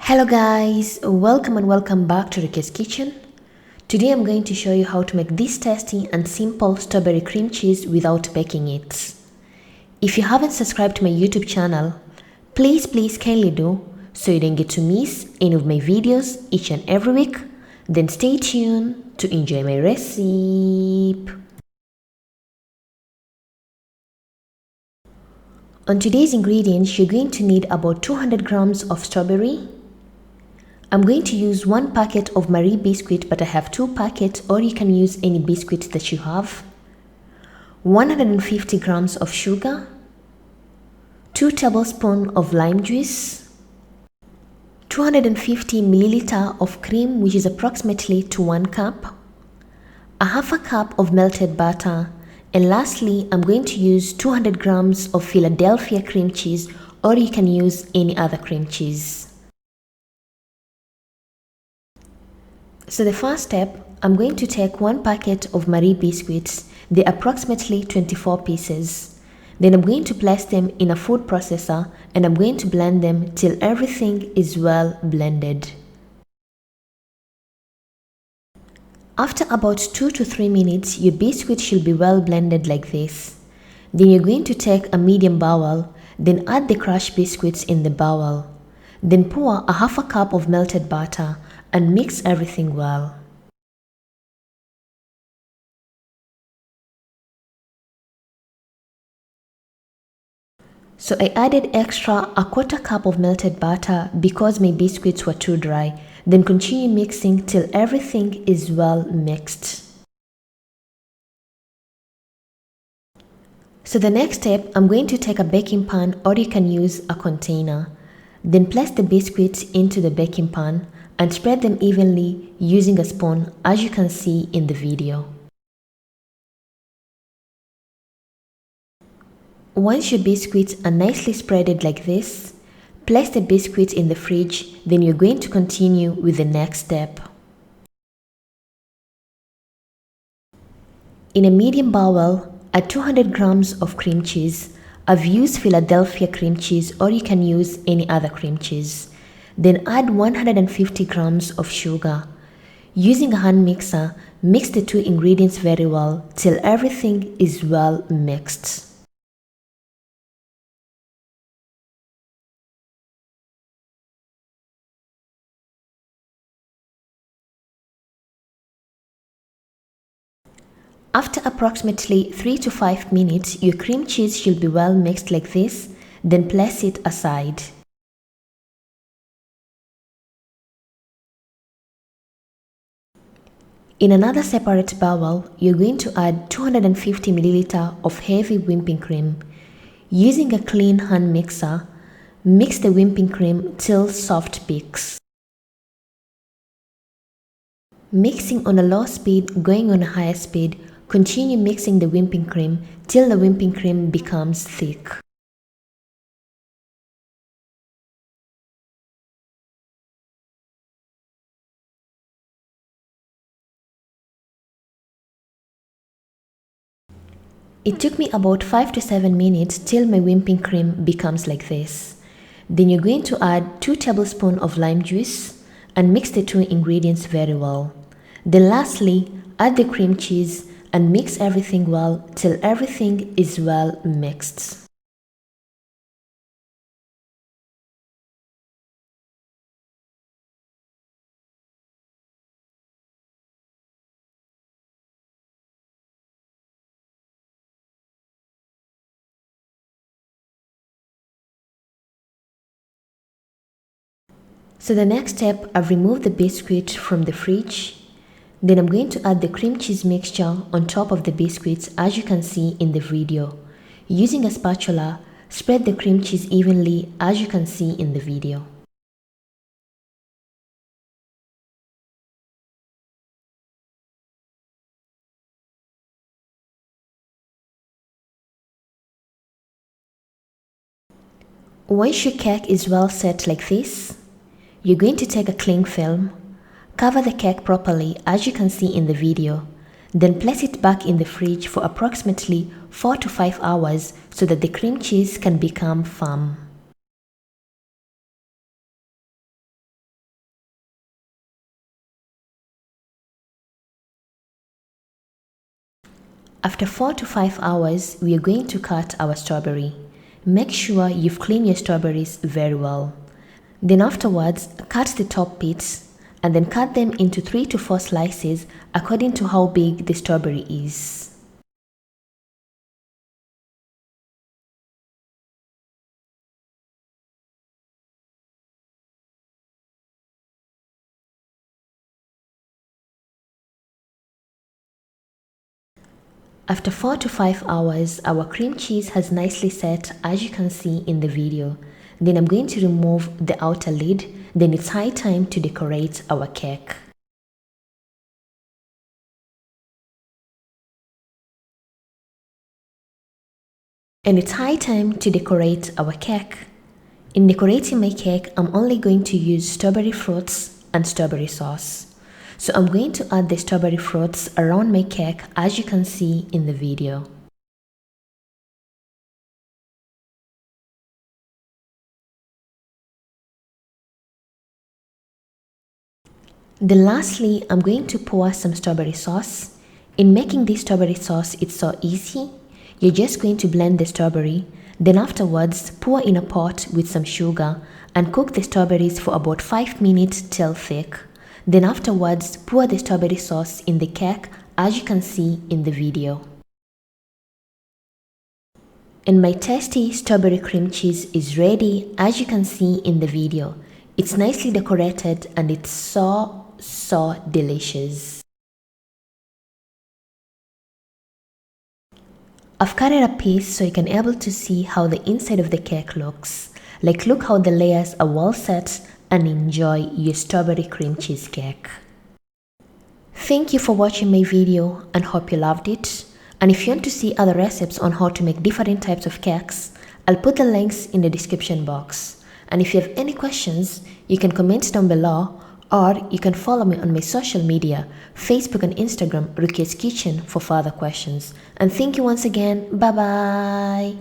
Hello guys, welcome and welcome back to Rukias kitchen. Today I'm going to show you how to make this tasty and simple strawberry cream cheese without baking it. If you haven't subscribed to my YouTube channel, please kindly do so you don't get to miss any of my videos each and every week. Then stay tuned to enjoy my recipe. On today's ingredients, you're going to need about 200 grams of strawberry. I'm going to use 1 packet of Marie biscuit, but I have 2 packets, or you can use any biscuit that you have. 150 grams of sugar, 2 tablespoons of lime juice, 250 milliliter of cream, which is approximately to 1 cup, a half a cup of melted butter, and lastly, I'm going to use 200 grams of Philadelphia cream cheese, or you can use any other cream cheese. So the first step, I'm going to take 1 packet of Marie biscuits, they're approximately 24 pieces. Then I'm going to place them in a food processor and I'm going to blend them till everything is well blended. After about 2 to 3 minutes, your biscuit should be well blended like this. Then you're going to take a medium bowl, then add the crushed biscuits in the bowl. Then pour a half a cup of melted butter and mix everything well. So I added extra a quarter cup of melted butter because my biscuits were too dry. Then continue mixing till everything is well mixed. So the next step, I'm going to take a baking pan, or you can use a container. Then place the biscuits into the baking pan and spread them evenly using a spoon, as you can see in the video. Once your biscuits are nicely spreaded like this, place the biscuits in the fridge, then you're going to continue with the next step. In a medium bowl, add 200 grams of cream cheese. I've used Philadelphia cream cheese, or you can use any other cream cheese. Then add 150 grams of sugar. Using a hand mixer, mix the 2 ingredients very well till everything is well mixed. After approximately 3 to 5 minutes, your cream cheese should be well mixed like this, then place it aside. In another separate bowl, you're going to add 250 milliliter of heavy whipping cream. Using a clean hand mixer, mix the whipping cream till soft peaks. Mixing on a low speed, going on a higher speed, continue mixing the whipping cream till the whipping cream becomes thick. It took me about 5 to 7 minutes till my whipping cream becomes like this. Then you're going to add 2 tablespoons of lime juice and mix the 2 ingredients very well. Then lastly, add the cream cheese and mix everything well till everything is well mixed. So the next step, I've removed the biscuit from the fridge. Then I'm going to add the cream cheese mixture on top of the biscuits, as you can see in the video. Using a spatula, spread the cream cheese evenly, as you can see in the video. Once your cake is well set like this, you're going to take a cling film, cover the cake properly, as you can see in the video, then place it back in the fridge for approximately 4 to 5 hours so that the cream cheese can become firm. After 4 to 5 hours, we are going to cut our strawberry. Make sure you've cleaned your strawberries very well. Then afterwards, cut the top bits and then cut them into 3 to 4 slices according to how big the strawberry is. After 4 to 5 hours, our cream cheese has nicely set as you can see in the video. Then I'm going to remove the outer lid, then it's high time to decorate our cake. And it's high time to decorate our cake. In decorating my cake, I'm only going to use strawberry fruits and strawberry sauce. So I'm going to add the strawberry fruits around my cake as you can see in the video. Then lastly, I'm going to pour some strawberry sauce. In making this strawberry sauce, it's so easy. You're just going to blend the strawberry, then afterwards pour in a pot with some sugar and cook the strawberries for about 5 minutes till thick. Then afterwards, pour the strawberry sauce in the cake as you can see in the video. And my tasty strawberry cream cheese is ready as you can see in the video. It's nicely decorated and it's so delicious. I've cut it a piece so you can able to see how the inside of the cake looks. Like look how the layers are well set and enjoy your strawberry cream cheesecake. Thank you for watching my video and hope you loved it. And if you want to see other recipes on how to make different types of cakes, I'll put the links in the description box. And if you have any questions, you can comment down below or you can follow me on my social media, Facebook and Instagram, Rukias Kitchen for further questions. And thank you once again. Bye bye.